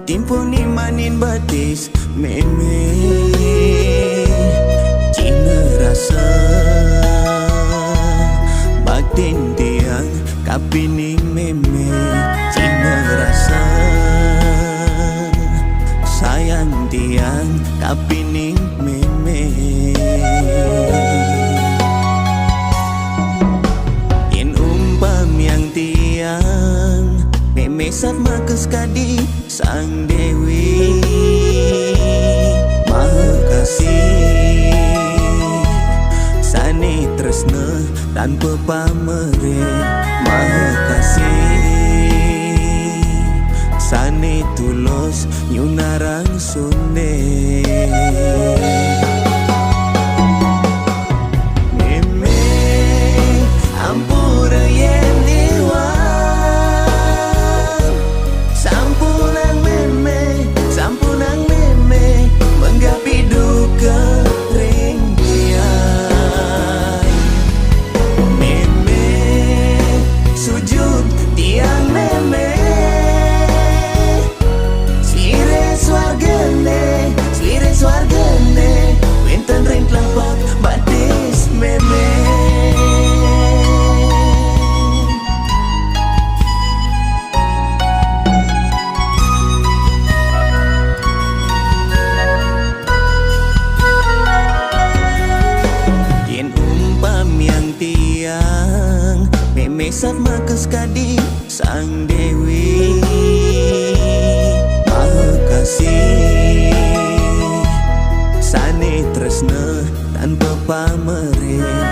timpuni manin batis meme Cina rasa baktin tiang kapining meme Cina rasa sayang tiang kapining meme Yen umpam yang tiang meme sat makes kadi sang dewi maha kasih sane tresna tanpa pamere maha kasih sane tulos nyunarang sunde meme ampura yen iwan sampunang meme menggapi duka ring biai meme sujud tiang meme Slire swargane Winten ring telapak batis meme Yen umpam yang tiang meme sat makes kadi sang dewi maha kasih sane tresna tanpa pamere